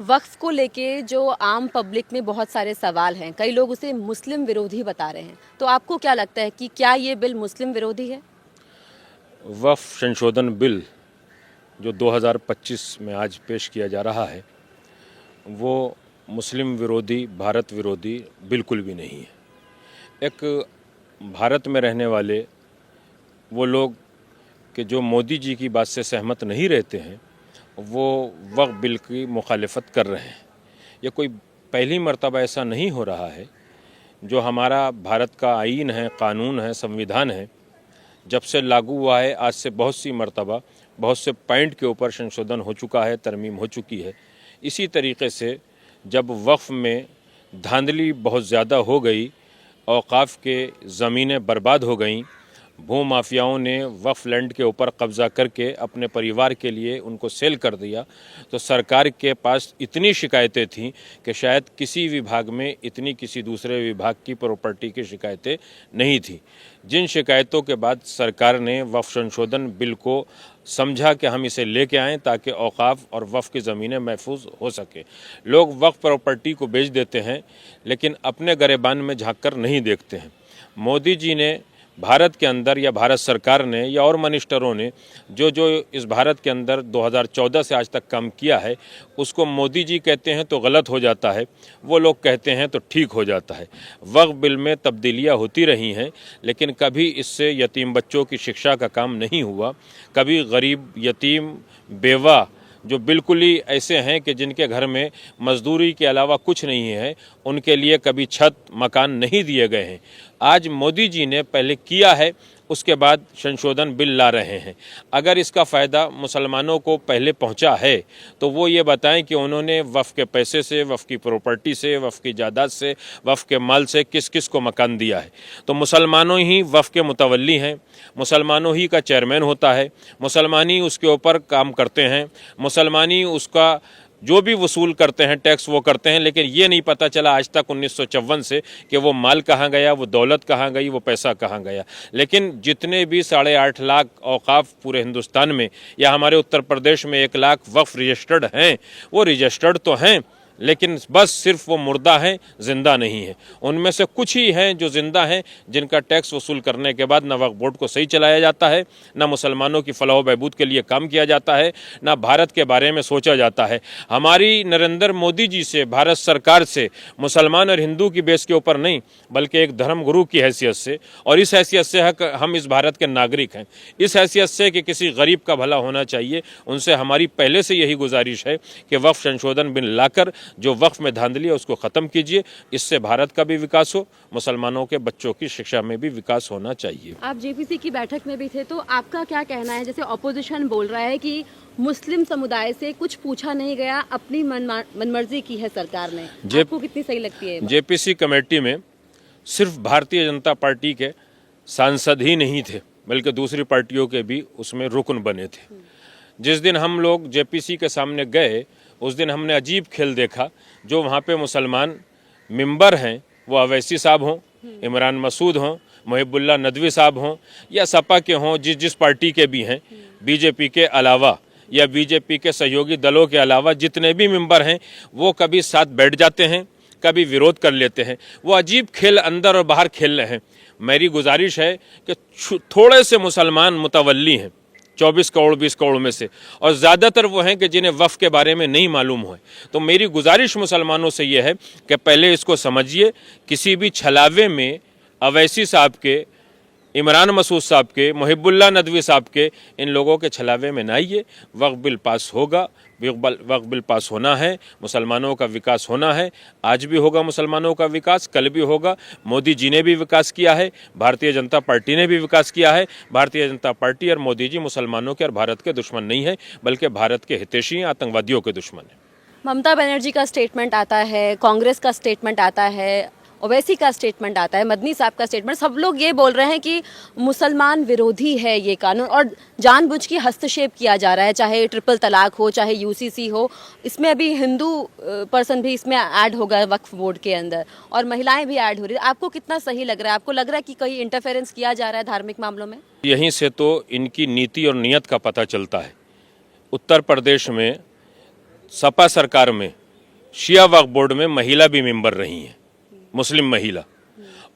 वक्फ को लेके जो आम पब्लिक में बहुत सारे सवाल हैं, कई लोग उसे मुस्लिम विरोधी बता रहे हैं, तो आपको क्या लगता है कि क्या ये बिल मुस्लिम विरोधी है? वक्फ संशोधन बिल जो 2025 में आज पेश किया जा रहा है वो मुस्लिम विरोधी, भारत विरोधी बिल्कुल भी नहीं है। एक भारत में रहने वाले वो लोग कि जो मोदी जी की बात से सहमत नहीं रहते हैं वो वक्फ बिल की मुखालिफत कर रहे हैं। ये कोई पहली मर्तबा ऐसा नहीं हो रहा है। जो हमारा भारत का आईन है, कानून है, संविधान है, जब से लागू हुआ है आज से बहुत सी मर्तबा बहुत से पॉइंट के ऊपर संशोधन हो चुका है, तरमीम हो चुकी है। इसी तरीके से जब वक्फ में धांधली बहुत ज़्यादा हो गई, औकाफ के ज़मीनें बर्बाद हो गईं, भू माफियाओं ने वक्फ लैंड के ऊपर कब्ज़ा करके अपने परिवार के लिए उनको सेल कर दिया, तो सरकार के पास इतनी शिकायतें थीं कि शायद किसी विभाग में इतनी किसी दूसरे विभाग की प्रॉपर्टी की शिकायतें नहीं थी। जिन शिकायतों के बाद सरकार ने वक्फ संशोधन बिल को समझा कि हम इसे लेके आएँ ताकि औकाफ और वक्फ की ज़मीनें महफूज हो सके। लोग वक्फ प्रॉपर्टी को बेच देते हैं लेकिन अपने गरेबान में झाँक कर नहीं देखते हैं। मोदी जी ने भारत के अंदर या भारत सरकार ने या और मिनिस्टरों ने जो जो इस भारत के अंदर 2014 से आज तक काम किया है उसको मोदी जी कहते हैं तो गलत हो जाता है, वो लोग कहते हैं तो ठीक हो जाता है। वक्फ बिल में तब्दीलियां होती रही हैं लेकिन कभी इससे यतीम बच्चों की शिक्षा का काम नहीं हुआ। कभी गरीब, यतीम, बेवा जो बिल्कुल ही ऐसे हैं कि जिनके घर में मजदूरी के अलावा कुछ नहीं है, उनके लिए कभी छत मकान नहीं दिए गए हैं। आज मोदी जी ने पहले किया है, उसके बाद संशोधन बिल ला रहे हैं। अगर इसका फ़ायदा मुसलमानों को पहले पहुंचा है तो वो ये बताएं कि उन्होंने वक्फ के पैसे से, वक्फ की प्रॉपर्टी से, वक्फ की जायदाद से, वक्फ के माल से किस किस को मकान दिया है। तो मुसलमानों ही वक्फ के मुतवल्ली हैं, मुसलमानों ही का चेयरमैन होता है, मुसलमान ही उसके ऊपर काम करते हैं, मुसलमान ही उसका जो भी वसूल करते हैं टैक्स वो करते हैं। लेकिन ये नहीं पता चला आज तक 1954 से कि वो माल कहाँ गया, वो दौलत कहाँ गई, वो पैसा कहाँ गया। लेकिन जितने भी 8.5 लाख औकाफ पूरे हिंदुस्तान में या हमारे उत्तर प्रदेश में 1 लाख वक्फ रजिस्टर्ड हैं, वो रजिस्टर्ड तो हैं लेकिन बस सिर्फ वो मुर्दा हैं, जिंदा नहीं है। उनमें से कुछ ही हैं जो जिंदा हैं, जिनका टैक्स वसूल करने के बाद न वक्फ बोर्ड को सही चलाया जाता है, न मुसलमानों की फलाह व बहबूद के लिए काम किया जाता है, न भारत के बारे में सोचा जाता है। हमारी नरेंद्र मोदी जी से, भारत सरकार से मुसलमान और हिंदू की बेस के ऊपर नहीं बल्कि एक धर्म गुरु की हैसियत से, और इस हैसियत से हम इस भारत के नागरिक हैं, इस हैसियत से कि किसी गरीब का भला होना चाहिए, उनसे हमारी पहले से यही गुजारिश है कि वक्फ संशोधन बिल लाकर जो वक्फ में धांधली है उसको ख़त्म कीजिए। इससे भारत का भी विकास हो, मुसलमानों के बच्चों की शिक्षा में भी विकास होना चाहिए। आप जेपीसी की बैठक में भी थे, तो आपका क्या कहना है? जैसे ऑपोजिशन बोल रहा है कि मुस्लिम समुदाय से कुछ पूछा नहीं गया, अपनी मनमर्जी की है सरकार ने, आपको कितनी सही लगती है? जेपीसी कमेटी में सिर्फ भारतीय जनता पार्टी के सांसद ही नहीं थे बल्कि दूसरी पार्टियों के भी उसमें रुकन बने थे। जिस दिन हम लोग जेपीसी के सामने गए उस दिन हमने अजीब खेल देखा। जो वहाँ पे मुसलमान मेंबर हैं वो अवैसी साहब हों, इमरान मसूद हों, मुहिबुल्लाह नदवी साहब हों या सपा के हों, जिस पार्टी के भी हैं, बीजेपी के अलावा या बीजेपी के सहयोगी दलों के अलावा जितने भी मेंबर हैं वो कभी साथ बैठ जाते हैं, कभी विरोध कर लेते हैं। वो अजीब खेल अंदर और बाहर खेल रहे हैं। मेरी गुजारिश है कि थोड़े से मुसलमान मुतवल्ली हैं 24 करोड़ 20 करोड़ में से, और ज़्यादातर वो हैं कि जिन्हें वक्फ के बारे में नहीं मालूम हो। तो मेरी गुजारिश मुसलमानों से ये है कि पहले इसको समझिए। किसी भी छलावे में अवैसी साहब के, इमरान मसूद साहब के, मुहिबुल्लाह नदवी साहब के, इन लोगों के छलावे में ना आइए। वक्फ बिल पास होगा, वक्फ बिल पास होना है, मुसलमानों का विकास होना है। आज भी होगा मुसलमानों का विकास, कल भी होगा। मोदी जी ने भी विकास किया है, भारतीय जनता पार्टी ने भी विकास किया है। भारतीय जनता पार्टी और मोदी जी मुसलमानों के और भारत के दुश्मन नहीं है बल्कि भारत के हितैषी, आतंकवादियों के दुश्मन है। ममता बनर्जी का स्टेटमेंट आता है, कांग्रेस का स्टेटमेंट आता है, ओवैसी का स्टेटमेंट आता है, मदनी साहब का स्टेटमेंट, सब लोग ये बोल रहे हैं कि मुसलमान विरोधी है ये कानून और जानबूझ के हस्तक्षेप किया जा रहा है, चाहे ट्रिपल तलाक हो, चाहे यूसीसी हो। इसमें अभी हिंदू पर्सन भी इसमें ऐड होगा वक्फ बोर्ड के अंदर, और महिलाएं भी ऐड हो रही है। आपको कितना सही लग रहा है? आपको लग रहा है कि कहीं इंटरफेरेंस किया जा रहा है धार्मिक मामलों में? यहीं से तो इनकी नीति और नीयत का पता चलता है। उत्तर प्रदेश में सपा सरकार में शिया वक्फ बोर्ड में महिला भी मेंबर रही हैं, मुस्लिम महिला।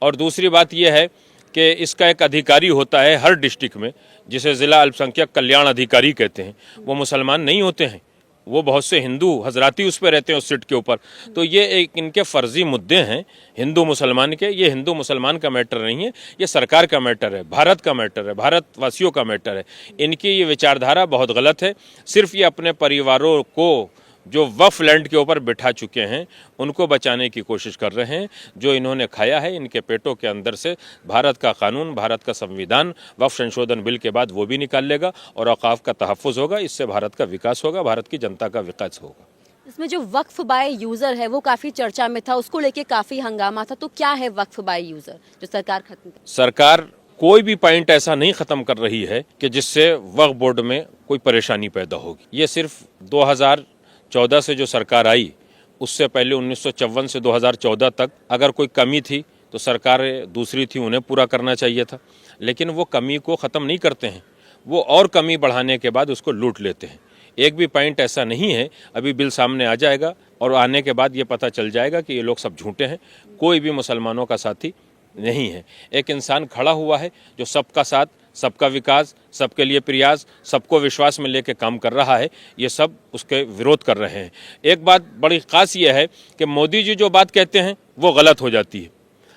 और दूसरी बात यह है कि इसका एक अधिकारी होता है हर डिस्ट्रिक्ट में, जिसे ज़िला अल्पसंख्यक कल्याण अधिकारी कहते हैं। वो मुसलमान नहीं होते हैं, वो बहुत से हिंदू हजराती उस पर रहते हैं, उस सीट के ऊपर। तो ये एक इनके फर्जी मुद्दे हैं हिंदू मुसलमान के। ये हिंदू मुसलमान का मैटर नहीं है, ये सरकार का मैटर है, भारत का मैटर है, भारतवासियों का मैटर है। इनकी ये विचारधारा बहुत गलत है। सिर्फ ये अपने परिवारों को जो वक्फ लैंड के ऊपर बिठा चुके हैं उनको बचाने की कोशिश कर रहे हैं। जो इन्होंने खाया है इनके पेटों के अंदर से भारत का कानून, भारत का संविधान वक्फ संशोधन बिल के बाद वो भी निकाल लेगा और औकाफ का तहफ़्फ़ुज़ होगा। इससे भारत का विकास होगा, भारत की जनता का विकास होगा। इसमें जो वक्फ बाय यूज़र है वो काफ़ी चर्चा में था, उसको लेके काफ़ी हंगामा था। तो क्या है वक्फ बाय यूज़र जो सरकार खत्म कर? सरकार कोई भी पॉइंट ऐसा नहीं ख़त्म कर रही है कि जिससे वक्फ बोर्ड में कोई परेशानी पैदा होगी। ये सिर्फ 2014 से जो सरकार आई उससे पहले 1954 से 2014 तक अगर कोई कमी थी तो सरकार दूसरी थी, उन्हें पूरा करना चाहिए था। लेकिन वो कमी को ख़त्म नहीं करते हैं, वो और कमी बढ़ाने के बाद उसको लूट लेते हैं। एक भी पॉइंट ऐसा नहीं है। अभी बिल सामने आ जाएगा और आने के बाद ये पता चल जाएगा कि ये लोग सब झूठे हैं, कोई भी मुसलमानों का साथी नहीं है। एक इंसान खड़ा हुआ है जो सबका साथ, सबका विकास, सबके लिए प्रयास, सबको विश्वास में लेके काम कर रहा है। ये सब उसके विरोध कर रहे हैं। एक बात बड़ी ख़ास ये है कि मोदी जी जो बात कहते हैं वो गलत हो जाती है।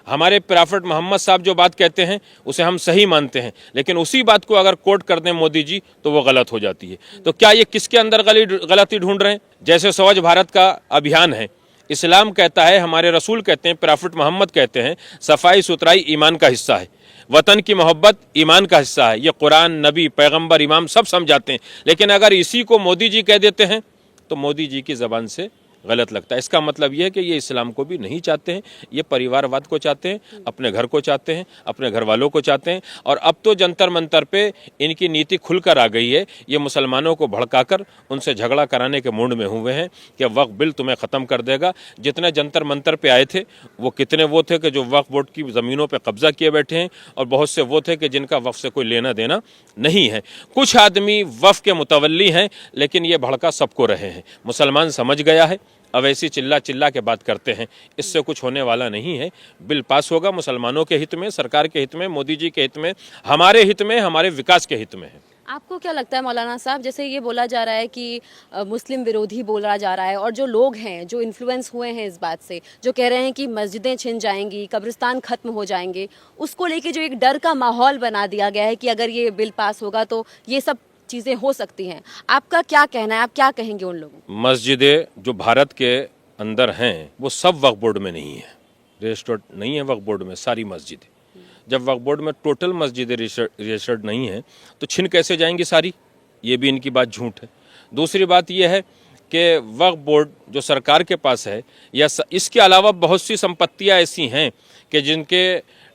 हमारे प्रॉफेट मोहम्मद साहब जो बात कहते हैं उसे हम सही मानते हैं, लेकिन उसी बात को अगर कोट कर दें मोदी जी तो वो गलत हो जाती है। तो क्या ये किसके अंदर गलती ढूंढ रहे हैं? जैसे स्वच्छ भारत का अभियान है, इस्लाम कहता है, हमारे रसूल कहते हैं, प्रॉफेट मोहम्मद कहते हैं, सफाई सुथराई ईमान का हिस्सा है, वतन की मोहब्बत ईमान का हिस्सा है। ये कुरान, नबी, पैगंबर, इमाम सब समझाते हैं। लेकिन अगर इसी को मोदी जी कह देते हैं तो मोदी जी की ज़बान से गलत लगता है। इसका मतलब ये है कि ये इस्लाम को भी नहीं चाहते हैं, ये परिवारवाद को चाहते हैं, अपने घर को चाहते हैं, अपने घर वालों को चाहते हैं। और अब तो जंतर मंतर पे इनकी नीति खुलकर आ गई है। ये मुसलमानों को भड़काकर उनसे झगड़ा कराने के मूड में हुए हैं कि वक्फ बिल तुम्हें ख़त्म कर देगा। जितने जंतर मंतर पे आए थे वो कितने वो थे कि जो वक्फ बोर्ड की ज़मीनों पर कब्जा किए बैठे हैं, और बहुत से वो थे कि जिनका वक्फ से कोई लेना देना नहीं है। कुछ आदमी वक्फ के मुतवल्ली हैं, लेकिन ये भड़का सबको रहे हैं। मुसलमान समझ गया है, अब ऐसी चिल्ला चिल्ला के बात करते हैं, इससे कुछ होने वाला नहीं है। बिल पास होगा मुसलमानों के हित में, सरकार के हित में, मोदी जी के हित में, हमारे हित में, हमारे विकास के हित में है। आपको क्या लगता है मौलाना साहब, जैसे ये बोला जा रहा है कि मुस्लिम विरोधी बोला जा रहा है, और जो लोग हैं जो इन्फ्लुएंस हुए हैं इस बात से, जो कह रहे हैं कि मस्जिदें छिन जाएंगी, कब्रिस्तान खत्म हो जाएंगे, उसको लेके जो एक डर का माहौल बना दिया गया है कि अगर ये बिल पास होगा तो ये सब चीज़ें हो सकती हैं, आपका क्या कहना है? आप क्या कहेंगे उन लोगों को? मस्जिदें जो भारत के अंदर हैं वो सब वक्फ बोर्ड में नहीं है, रजिस्टर्ड नहीं है वक्फ बोर्ड में सारी मस्जिदें। जब वक्फ बोर्ड में टोटल मस्जिदें रजिस्टर्ड नहीं हैं तो छिन कैसे जाएंगी सारी? ये भी इनकी बात झूठ है। दूसरी बात यह है कि वक्फ बोर्ड जो सरकार के पास है, या इसके अलावा बहुत सी संपत्तियां ऐसी हैं कि जिनके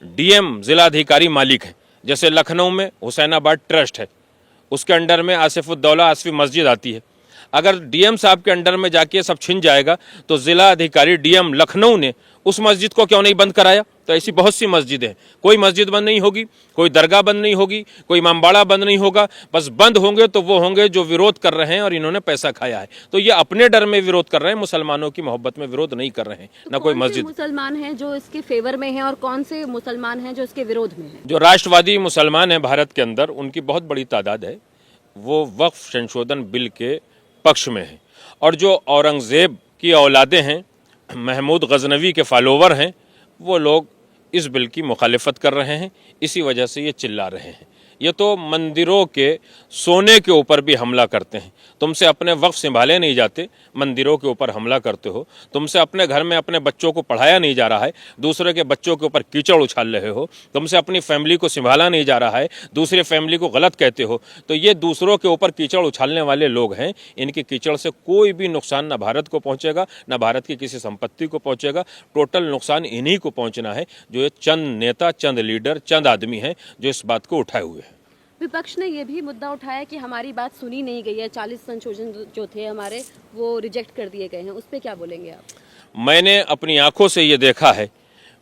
डीएम जिलाधिकारी मालिक हैं। जैसे लखनऊ में हुसैनाबाद ट्रस्ट है, उसके अंडर में आसिफुद्दौला आसफी मस्जिद आती है। अगर डीएम साहब के अंडर में जाके सब छिन जाएगा तो जिला अधिकारी डीएम लखनऊ ने उस मस्जिद को क्यों नहीं बंद कराया? तो ऐसी बहुत सी मस्जिदें हैं। कोई मस्जिद बंद नहीं होगी, कोई दरगाह बंद नहीं होगी, कोई इमामबाड़ा बंद नहीं होगा। बस बंद होंगे तो वो होंगे जो विरोध कर रहे हैं और इन्होंने पैसा खाया है। तो ये अपने डर में विरोध कर रहे हैं, मुसलमानों की मोहब्बत में विरोध नहीं कर रहे हैं। तो ना कोई मस्जिद। मुसलमान हैं जो इसके फेवर में हैं और कौन से मुसलमान हैं जो इसके विरोध में हैं? जो राष्ट्रवादी मुसलमान हैं भारत के अंदर, उनकी बहुत बड़ी तादाद है, वो वक्फ संशोधन बिल के पक्ष में है। और जो औरंगज़ेब की औलादें हैं, महमूद गजनवी के फॉलोवर हैं, वो लोग इस बिल की मुखालिफत कर रहे हैं। इसी वजह से ये चिल्ला रहे हैं। ये तो मंदिरों के सोने के ऊपर भी हमला करते हैं। तुमसे अपने वक्फ संभाले नहीं जाते, मंदिरों के ऊपर हमला करते हो। तुमसे अपने घर में अपने बच्चों को पढ़ाया नहीं जा रहा है, दूसरे के बच्चों के ऊपर कीचड़ उछाल रहे हो। तुमसे अपनी फैमिली को संभाला नहीं जा रहा है, दूसरे फैमिली को गलत कहते हो। तो ये दूसरों के ऊपर कीचड़ उछालने वाले लोग हैं। इनकी कीचड़ से कोई भी नुकसान ना भारत को पहुँचेगा, ना भारत की किसी संपत्ति को पहुँचेगा। टोटल नुकसान इन्हीं को पहुँचना है, जो ये चंद नेता, चंद लीडर, चंद आदमी हैं जो इस बात को उठाए हुए हैं। विपक्ष ने यह भी मुद्दा उठाया कि हमारी बात सुनी नहीं गई है, 40 संशोधन जो थे हमारे वो रिजेक्ट कर दिए गए हैं। उस पर क्या बोलेंगे आप? मैंने अपनी आंखों से ये देखा है,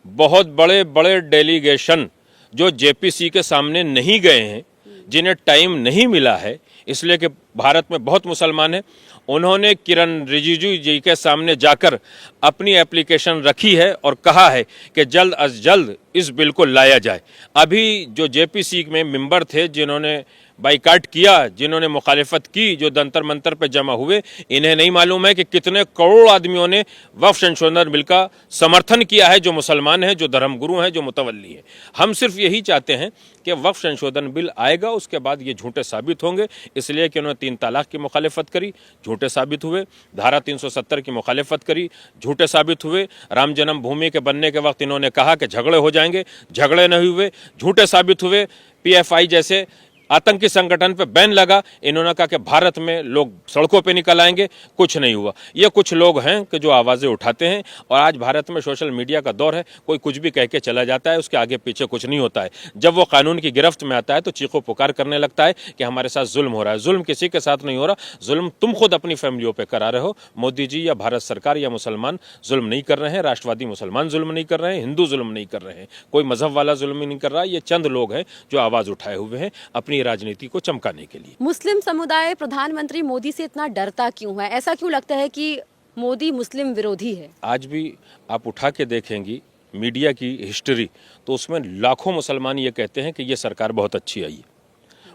बहुत बड़े बड़े डेलीगेशन जो जेपीसी के सामने नहीं गए हैं, जिन्हें टाइम नहीं मिला है, इसलिए कि भारत में बहुत मुसलमान हैं, उन्होंने किरण रिजिजू जी के सामने जाकर अपनी एप्लीकेशन रखी है और कहा है कि जल्द अज जल्द इस बिल को लाया जाए। अभी जो जेपीसी में मेंबर थे, जिन्होंने बाइकाट किया, जिन्होंने मुखालिफत की, जो जंतर मंतर पर जमा हुए, इन्हें नहीं मालूम है कि कितने करोड़ आदमियों ने वक्फ संशोधन बिल का समर्थन किया है, जो मुसलमान हैं, जो धर्मगुरु हैं, जो मुतवल्ली हैं। हम सिर्फ यही चाहते हैं कि वक्फ संशोधन बिल आएगा, उसके बाद ये झूठे साबित होंगे, इसलिए कि उन्होंने 3 तलाक की मुखालिफत करी, झूठे साबित हुए, धारा 370 की मुखालिफत करी, झूठे साबित हुए, राम जन्मभूमि के बनने के वक्त इन्होंने कहा कि झगड़े हो जाएंगे, झगड़े नहीं हुए, झूठे साबित हुए। पीएफआई जैसे आतंकी संगठन पे बैन लगा, इन्होंने कहा कि भारत में लोग सड़कों पे निकल आएंगे, कुछ नहीं हुआ। ये कुछ लोग हैं कि जो आवाज़ें उठाते हैं, और आज भारत में सोशल मीडिया का दौर है, कोई कुछ भी कह के चला जाता है, उसके आगे पीछे कुछ नहीं होता है। जब वो कानून की गिरफ्त में आता है तो चीखो पुकार करने लगता है कि हमारे साथ जुल्म हो रहा है। जुल्म किसी के साथ नहीं हो रहा, जुल्म तुम खुद अपनी फैमिलियों पर करा रहे हो। मोदी जी या भारत सरकार या मुसलमान जुल्म नहीं कर रहे हैं, राष्ट्रवादी मुसलमान जुल्म नहीं कर रहे हैं, हिंदू जुल्म नहीं कर रहे हैं, कोई मजहब वाला जुल्म नहीं कर रहा है। ये चंद लोग हैं जो आवाज़ उठाए हुए हैं अपनी राजनीति को चमकाने के लिए। मुस्लिम समुदाय प्रधानमंत्री मोदी से इतना डरता क्यों है? ऐसा क्यों लगता है कि मोदी मुस्लिम विरोधी है? आज भी आप उठा के देखेंगी मीडिया की हिस्ट्री, तो उसमें लाखों मुसलमान ये कहते हैं कि ये सरकार बहुत अच्छी आई है।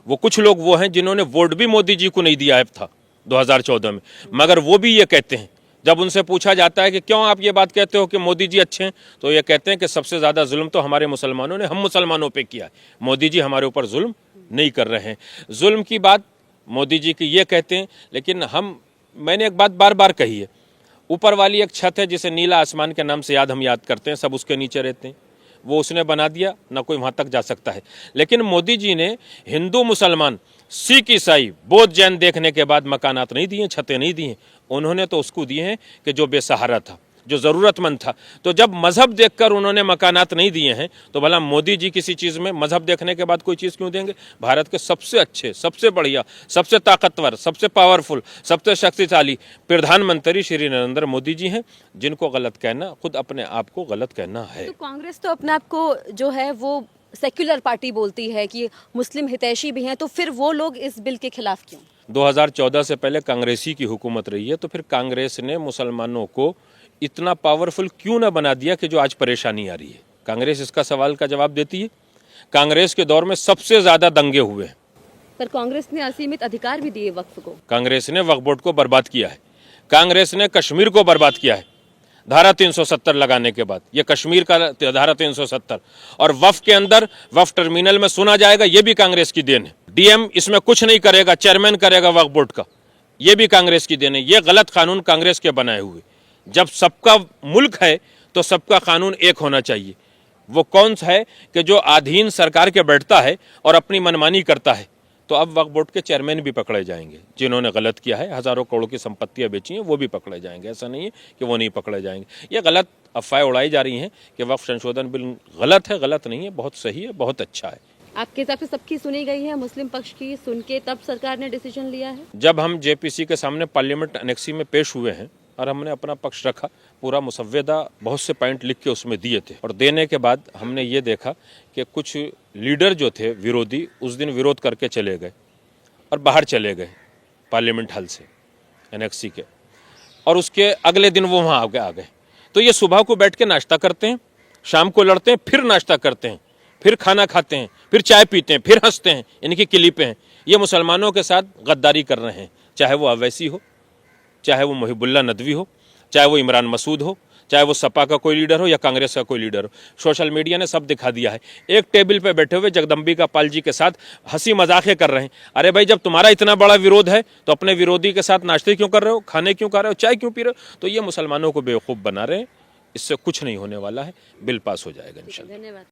वो कुछ लोग वो हैं जिन्होंने वोट भी मोदी जी को नहीं दिया था 2014 में, मगर वो भी ये कहते हैं, जब उनसे पूछा जाता है कि क्यों आप ये बात कहते हो कि मोदी जी अच्छे हैं, तो ये कहते हैं कि सबसे ज़्यादा जुल्म तो हमारे मुसलमानों ने हम मुसलमानों पे किया है, मोदी जी हमारे ऊपर जुल्म नहीं कर रहे हैं। जुल्म की बात मोदी जी की ये कहते हैं, लेकिन मैंने एक बात बार बार कही है, ऊपर वाली एक छत है जिसे नीला आसमान के नाम से हम याद करते हैं, सब उसके नीचे रहते हैं, वो उसने बना दिया, ना कोई वहाँ तक जा सकता है। लेकिन मोदी जी ने हिंदू मुसलमान, सिख ईसाई, बौद्ध जैन देखने के बाद मकानात नहीं दिए, छतें नहीं दी हैं, उन्होंने तो उसको दिए हैं कि जो बेसहारा था, जो ज़रूरतमंद था। तो जब मजहब देखकर उन्होंने मकानात नहीं दिए हैं, तो भला मोदी जी किसी चीज़ में मजहब देखने के बाद कोई चीज़ क्यों देंगे? भारत के सबसे अच्छे, सबसे बढ़िया, सबसे ताकतवर, सबसे पावरफुल, सबसे शक्तिशाली प्रधानमंत्री श्री नरेंद्र मोदी जी हैं, जिनको गलत कहना खुद अपने आप को गलत कहना है। तो कांग्रेस तो अपने आप को जो है वो सेक्युलर पार्टी बोलती है कि मुस्लिम हितैषी भी हैं, तो फिर वो लोग इस बिल के खिलाफ क्यों? 2014 से पहले कांग्रेसी की हुकूमत रही है, तो फिर कांग्रेस ने मुसलमानों को इतना पावरफुल क्यों ना बना दिया कि जो आज परेशानी आ रही है? कांग्रेस इसका सवाल का जवाब देती है। कांग्रेस के दौर में सबसे ज्यादा दंगे हुए हैं, पर कांग्रेस ने असीमित अधिकार भी दिए वक्फ को। कांग्रेस ने वक्फ बोर्ड को बर्बाद किया है, कांग्रेस ने कश्मीर को बर्बाद किया है धारा 370 लगाने के बाद। ये कश्मीर का धारा 370 और वक्फ के अंदर वक्फ टर्मिनल में सुना जाएगा, ये भी कांग्रेस की देन है। डीएम इसमें कुछ नहीं करेगा, चेयरमैन करेगा वक्फ बोर्ड का, ये भी कांग्रेस की देन है। ये गलत कानून कांग्रेस के बनाए हुए। जब सबका मुल्क है तो सबका कानून एक होना चाहिए। वो कौन सा है कि जो अधीन सरकार के बैठता है और अपनी मनमानी करता है? तो अब वक्फ बोर्ड के चेयरमैन भी पकड़े जाएंगे, जिन्होंने गलत किया है, हजारों करोड़ की संपत्तियां बेची हैं, वो भी पकड़े जाएंगे। ऐसा नहीं है कि वो नहीं पकड़े जाएंगे। ये गलत अफवाहें उड़ाई जा रही हैं कि वक्फ संशोधन बिल गलत है। गलत नहीं है, बहुत सही है, बहुत अच्छा है। आपके हिसाब से सबकी सुनी गई है, मुस्लिम पक्ष की सुन के तब सरकार ने डिसीजन लिया है? जब हम जेपीसी के सामने पार्लियामेंट एनेक्सी में पेश हुए हैं और हमने अपना पक्ष रखा, पूरा मुसव्वदा बहुत से पॉइंट लिख के उसमें दिए थे, और देने के बाद हमने ये देखा कि कुछ लीडर जो थे विरोधी, उस दिन विरोध करके चले गए और बाहर चले गए पार्लियामेंट हॉल से, एनेक्सी के, और उसके अगले दिन वो वहाँ आ गए। तो ये सुबह को बैठ के नाश्ता करते हैं, शाम को लड़ते हैं, फिर नाश्ता करते हैं, फिर खाना खाते हैं, फिर चाय पीते हैं, फिर हंसते हैं। इनकी क्लिपें हैं। ये मुसलमानों के साथ गद्दारी कर रहे हैं, चाहे वो अवैसी हो, चाहे वो मुहिबुल्लाह नदवी हो, चाहे वो इमरान मसूद हो, चाहे वो सपा का कोई लीडर हो या कांग्रेस का कोई लीडर हो। सोशल मीडिया ने सब दिखा दिया है। एक टेबल पे बैठे हुए जगदम्बिका पाल जी के साथ हंसी मजाके कर रहे हैं। अरे भाई, जब तुम्हारा इतना बड़ा विरोध है तो अपने विरोधी के साथ नाश्ते क्यों कर रहे हो, खाने क्यों कर रहे हो, चाय क्यों पी रहे हो? तो ये मुसलमानों को बेवकूफ़ बना रहे हैं। इससे कुछ नहीं होने वाला है, बिल पास हो जाएगा इंशाल्लाह। धन्यवाद।